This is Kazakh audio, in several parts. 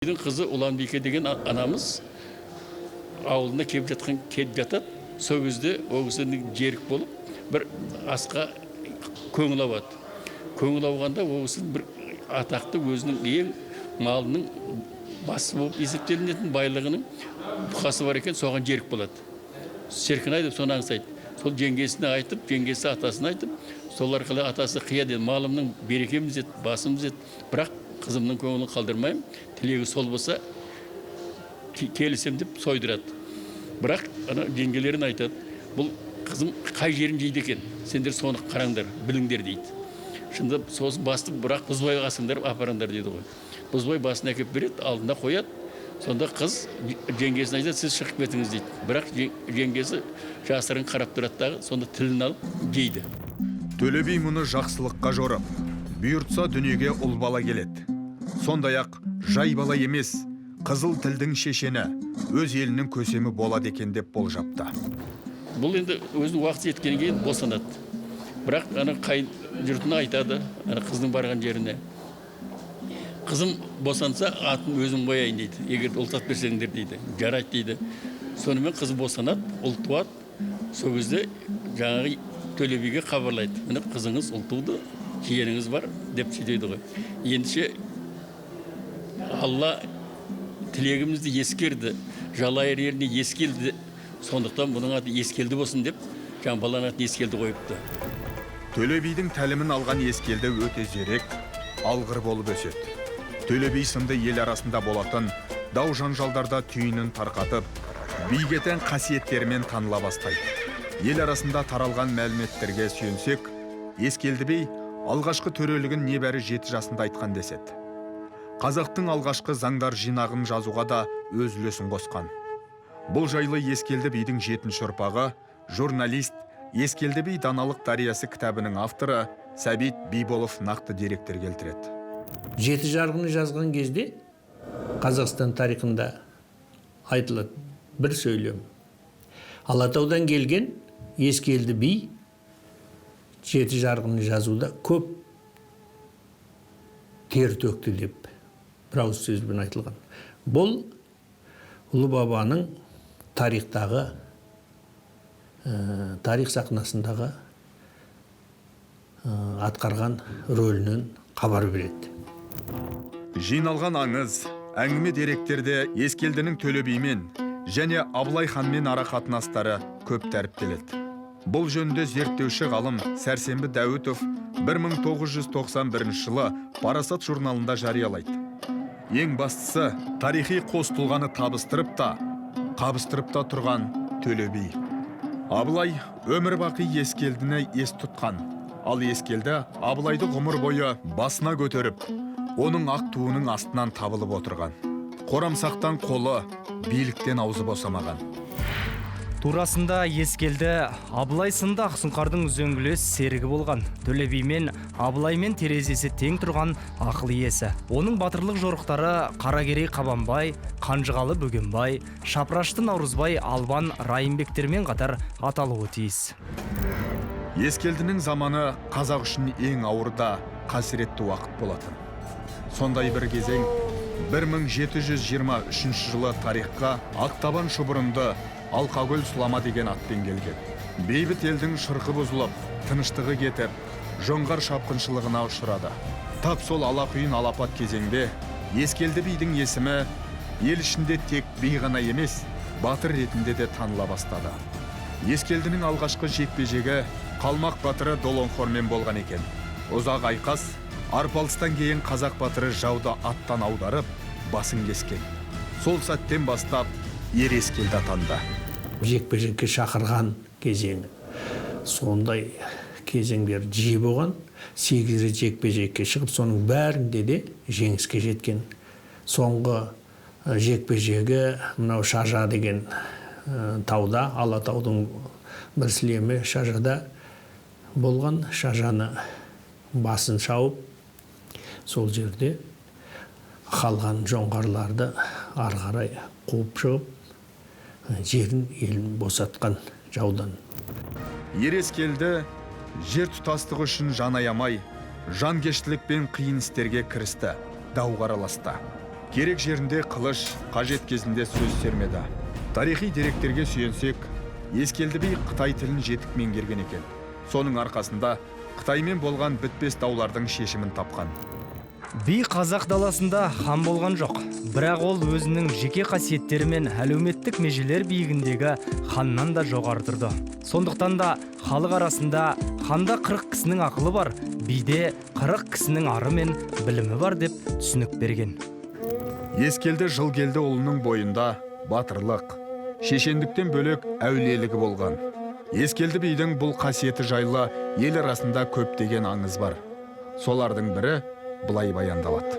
Үйдің қызы Ұланбике деген анамыз ауылына келіп жатады. Сол кезде ол кісінің жерік болып, бір асқа көңіл ауады. Көңіл ауғанда ол кісінің бір атақты өзінің ең малының басы болып есептелінетін байлығының бұқасы бар екен, соған жерік болады. Серкінай деп соны аңсайды. Сол жеңгесіне айтып, жеңгесі атасына айтып, сол арқылы атасы қия деді, малымның берекеміз еді, басымыз еді, бірақ қызымның көңілін қалдырмайым, тілегі сол болса келісем деп сойдырады. Бірақ жеңгелерін айтады, бұл қызым қай жерін жейді екен, сендер соны қараңдар, біліңдер дейді. Шында сосын басты бірақ бұзбай қасыңдар, апараңдар дейді ғой. Бұзбай басын әкеп береді, алдына қояды. Сонда қыз жеңгесін айтады, сіз шығып кетіңіз дейді. Бірақ жеңгесі жасырын қарап тұрады дағы, сонда тілін алып жейді. Төле би мұны жақсылыққа жорып, бұйыртса дүниеге ұл бала келеді. Сондай-ақ жай бала емес, қызыл тілдің шешені, өз елінің көсемі болады екен деп болжапты. Бұл енді өзінің уақыты жеткеннен кейін босанады. Бірақ қайын жұртына айтады, қыздың барған жеріне. Қызым босанса, атын өзім қояйын дейді. Егер ұлтат берсеңдер дейді. Жарайды дейді. Сонымен қыз босанады, ұл туады. Сол кезде жаңағы Төле биге хабарлайды. Міне қызыңыз ұл туды, жиеніңіз бар деп сөйтеді ғой. Ендеше Алла тілегімізді ескерді, жалайыр еріне ескелді. Сондықтан бұның аты ескелді болсын деп, жаңа баланың атын ескелді қойыпты. Төле бидің тәлімін алған ескелді өте зерек, алғыр болып өседі. Төле би сынды ел арасында болатын дау жанжалдарда түйінін тарқатып, бейгетен қасиеттерімен таныла бастайды. Ел арасында таралған мәліметтерге сүйенсек, ескелді би алғашқы төрелігін небәрі 7 жасында айтқан деседі. Қазақтың алғашқы заңдар жинағын жазуға да өз үлесін қосқан. Бұл жайлы ескелді бидің 7-ші ұрпағы, журналист, ескелді би даналық дариясы кітабының авторы Сәбит Биболов нақты деректер келтіреді. 7 жарғыны жазған кезде Қазақстан тарихында айтылады бір сөйлем. Алатаудан келген ескелді би 7 жарғыны жазуда көп тер төкті деп бір ауыз сөзбен айтылған. Бұл ұлы бабаның тарихтағы, тарих сахнасындағы атқарған рөлінен хабар береді. Жиналған аңыз, әңгіме деректерде ескелдінің Төле бимен және Абылай ханмен ара қатынастары көп дәріптеледі. Бұл жөнінде зерттеуші ғалым Сәрсенбі Дәуітов 1991 жылы Парасат журналында жариялайды. Ең бастысы, тарихи қос тұлғаны табыстырып та тұрған Төле би. Абылай өмір бақи ескелдіні ес тұтқан. Ал ескелді Абылайды ғұмыр бойы басына көтеріп, оның ақ туының астынан табылып отырған. Қорамсақтан қолы, биліктен аузы босамаған. Турасында ескелді Абылай сынды Ақсұңқардың үзеңгілес серігі болған. Төле би мен Абылаймен терезесі тең тұрған ақыл иесі. Оның батырлық жорықтары Қаракерей Қабанбай, Қанжығалы Бөгенбай, Шапрашты Наурызбай, Албан Райымбектермен қатар аталуы тиіс. Ескелдінің заманы қазақ үшін ең ауырда қасіретті уақыт болатын. Сондай бір кезең 1723 жылы тарихқа Ақтабан шұбырынды Алқакөл сұлама деген атпен келген. Бейбіт елдің шырқы бұзылып, тыныштығы кетіп, жоңғар шапқыншылығына ұшырады. Тап сол алақұйын алапат кезеңде ескелді бидің есімі ел ішінде тек би ғана емес, батыр ретінде де таныла бастады. Ескелдінің алғашқы жекпе-жегі Қалмақ батыры Долонхормен болған екен. Ұзақ айқас, арпалыстан кейін қазақ батыры жауды аттан аударып, басын кескен. Сол сәттен бастап ер ескелді атанды. Жекпе-жекке шақырған кезеңі. Сондай кезеңдер жиі болған. 8 рет жекпе-жекке шығып, соның бәрінде де жеңіске жеткен. Соңғы жекпе-жегі мынау Шажа деген тауда, Алатаудың бір сілемі Шажада болған. Шажаны басын шауып, сол жерде қалған жоңғарларды ары қарай қуып шығып, жерін елін босатқан жаудан. Ер ескелді жер тұтастығы үшін жан аямай, жанкештілікпен қиын істерге кірісті, дауға араласты. керек жерінде қылыш, қажет кезінде сөз сермеді. Тарихи деректерге сүйенсек, Ескелді би Қытай тілін жетік меңгерген екен. Соның арқасында Қытаймен болған бітпес даулардың шешімін тапқан. Би қазақ даласында хан болған жоқ, бірақ ол өзінің жеке қасиеттері мен әлеуметтік межелер биігіндегі ханнан да жоғары тұрды. Сондықтан да халық арасында ханда 40 кісінің ақылы бар, биде 40 кісінің ары мен білімі бар деп түсінік берген. Ескелді Жылгелді ұлының бойында батырлық, шешендіктен бөлек әулиелігі болған. Ескелді бидің бұл қасиеті жайлы ел арасында көптеген аңыз бар. Солардың бірі былай баяндалады.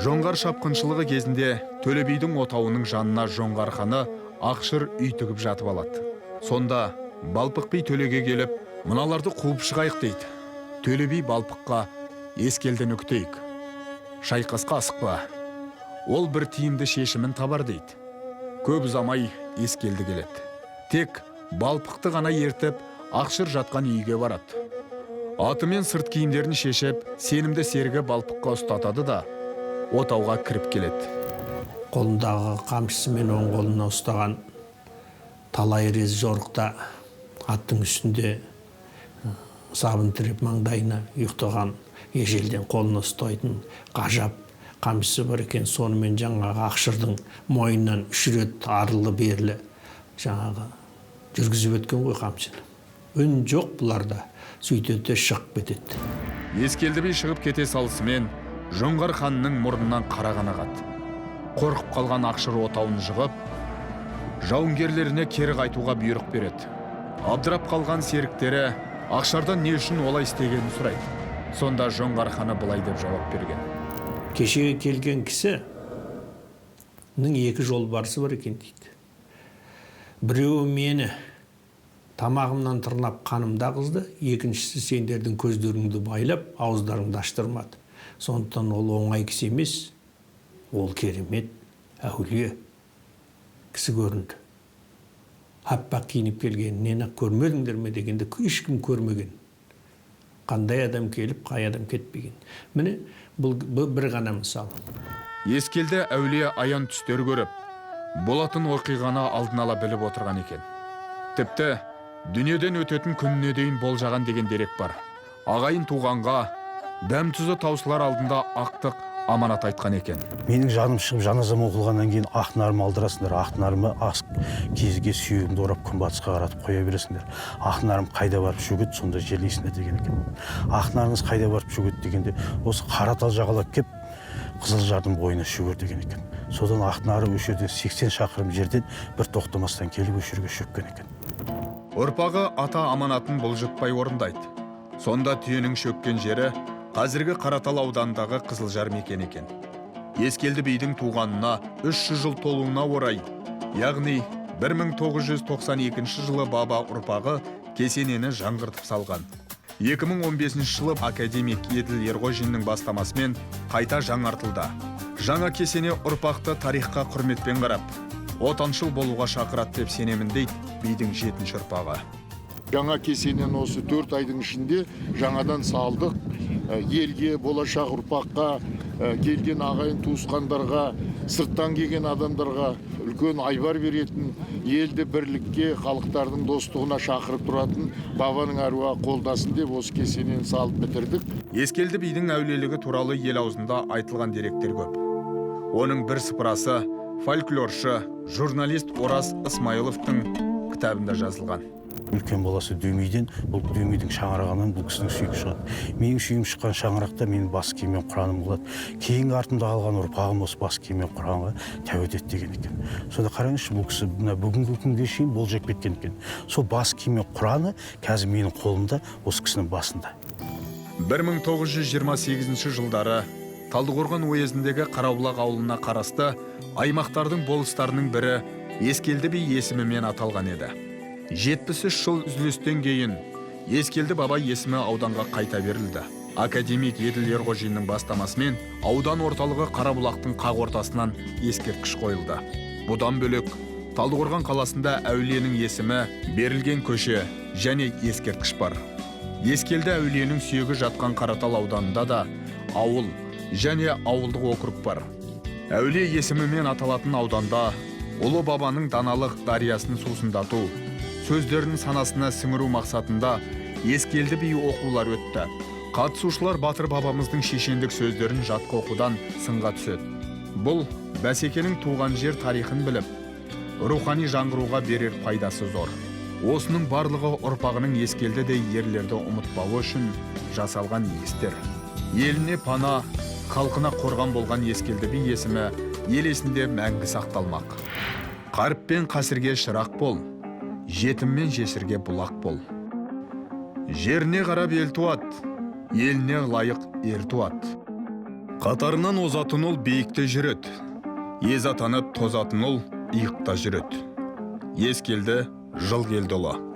Жоңғар шапқыншылығы кезінде Төле бидің отауының жанына Жоңғар ханы Ақшыр үй тігіп жатып алады. Сонда Балпық би Төлеге келіп, мыналарды қуып шығайық дейді. Төле би Балпыққа: Ескелдіні күтейік, шайқасқа асықпа, ол бір тиімді шешімін табар дейді. Көп ұзамай Ескелді келеді. Тек Балпықты ғана ертіп, Ақшыр жатқан үйге барады. Атымен сырт киімдерін шешіп, сенімді серігі Балпыққа ұстатады да отауға кіріп келеді. Қолындағы қамшысы мен оң қолына ұстаған талай рез жорықта аттың үстінде сабын тіреп маңдайына ұйықтаған ежелден қолына ұстайтын ғажап қамшысы бар екен. Сонымен жаңағы Ақшырдың мойнынан 3 рет арлы берлі жаңағы жүргізіп өткен ғой қамшыны. Үн жоқ бұларда, сөйтеді шығып кетеді. Ескелді би шығып кете салысымен Жоңғар ханның мұрнынан қараған ағады. Қорқып қалған Ақшыр отауын жығып, жауынгерлеріне кері қайтуға бұйрық береді. Абдырап қалған серіктері Ақшардан не үшін олай істегенін сұрайды. Сонда Жоңғар ханы былай деп жауап берген: Кешеге келген кісінің 2 жолбарысы бар екен дейді. Біреуі мені тамағымнан тырнап қанымда қызды, екіншісі сендердің көздеріңді байлап, ауыздарыңды аштырмады. Сондықтан ол оңай кісі емес, ол керемет, әулие кісі көрінді. Аппақ киініп келген, нені көрмедіңдер ме дегенде ешкім көрмеген. Қандай адам келіп, қай адам кетпеген. Міне, бұл бір ғана мысал. Ескелді әулие аян түстер көріп, болатын оқиғаны алдын ала біліп отырған екен. Тіпті дүниеден өтетін күніне дейін болжаған деген дерек бар. Ағайын туғанға дәм тұзы таусылар алдында ақтық аманат айтқан екен. Менің жаным шығып жаназам оқылғаннан кейін Ақнарымы алдырасыңдар. Ақнарымы ас кезге сүйегімді орап күнбатысқа қаратып қоя бересіңдер. Ақнарым қайда барып шөгеді, сонда жерлейсіңдер деген екен. Ақнарыңыз қайда барып шөгеді дегенде, осы Қаратал жағалап кеп Қызылжардың бойына шөгер деген екен. Содан Ақнары өші жерден 80 шақырым жерден бір тоқтамастан келіп өші жерге шөккен екен. Ұрпағы ата аманатын бұлжытпай орындайды. Сонда түйенің шөккен жері қазіргі Қаратал аудандағы Қызылжар мекен екен. Ескелді бидің туғанына 300 жыл толуына орай, яғни 1992 жылы баба ұрпағы кесенені жаңғыртып салған. 2015 жылы академик Еділ Ерғожиннің бастамасымен қайта жаңартылды. Жаңа кесене ұрпақты тарихқа құрметпен қарап, отаншыл болуға шақырады деп сенемін дейді бидің 7-ші ұрпағы. Жаңа кесенені осы 4 айдың ішінде жаңадан салдық. Елге, болашақ ұрпаққа, келген ағайын туысқандарға, сырттан келген адамдарға үлкен айбар беретін, елді бірлікке, халықтардың достығына шақырып тұратын бабаның әруағы қолдасын деп осы кесенені салып бітірдік. Ескелді бидің әулиелігі туралы ел аузында айтылған деректер көп. Оның бір сыпырасы фольклоршы, журналист Ораз Исмайыловтың кітабында жазылған. Үлкен баласы Дөмейден, бұл Дөмейдің шаңырағынан бұл кісінің сүйегі шығады. Менің сүйегім шыққан шаңырақта менің бас киіммен Құраным болады. Кейінгі артымда қалған ұрпағым осы бас киіммен Құранға тәует ет деген екен. Сонда қараңызшы, бұл кісі бүгінгі күнге шейін болжап кеткен екен. Сол бас киіммен Құраны қазір менің қолымда, осы кісінің басында. 1928 жылдары Талдықорған уезіндегі Қарабұлақ ауылына қарасты аймақтардың болыстарының бірі Ескелді би есімімен аталған еді. 73 жыл үзілістен кейін Ескелді баба есімі ауданға қайта берілді. Академик Еділ Ерғожинның бастамасымен аудан орталығы Қарабұлақтың қақ ортасынан ескерткіш қойылды. Бұдан бөлек Талдықорған қаласында әулиенің есімі берілген көше және ескерткіш бар. Ескелді әулиенің сүйегі жатқан Қаратал ауданында да ауыл және ауылдық округ бар. Әулие есімімен аталатын ауданда ұлы бабаның даналық дариясын сусындату, сөздерін санасына сіңіру мақсатында ескелді би оқулар өтті. Қатысушылар батыр бабамыздың шешендік сөздерін жатқа оқудан сынға түседі. Бұл бәсекенің туған жер тарихын біліп, рухани жаңғыруға берер пайдасы зор. Осының барлығы ұрпағының ескелдідей ерлерді ұмытпауы үшін жасалған естер. Еліне пана, халқына қорған болған ескелді би есімі ел есінде мәңгі сақталмақ. Қарып пен қасірге шырақ бол, жетім мен жесірге бұлақ бол. Жеріне қарап ел туат, еліне лайық ер туат. Қатарынан озатын ол биікте жүрет, ез атанып тозатын ол иықта жүрет. Ескелді, жыл келді ұлы.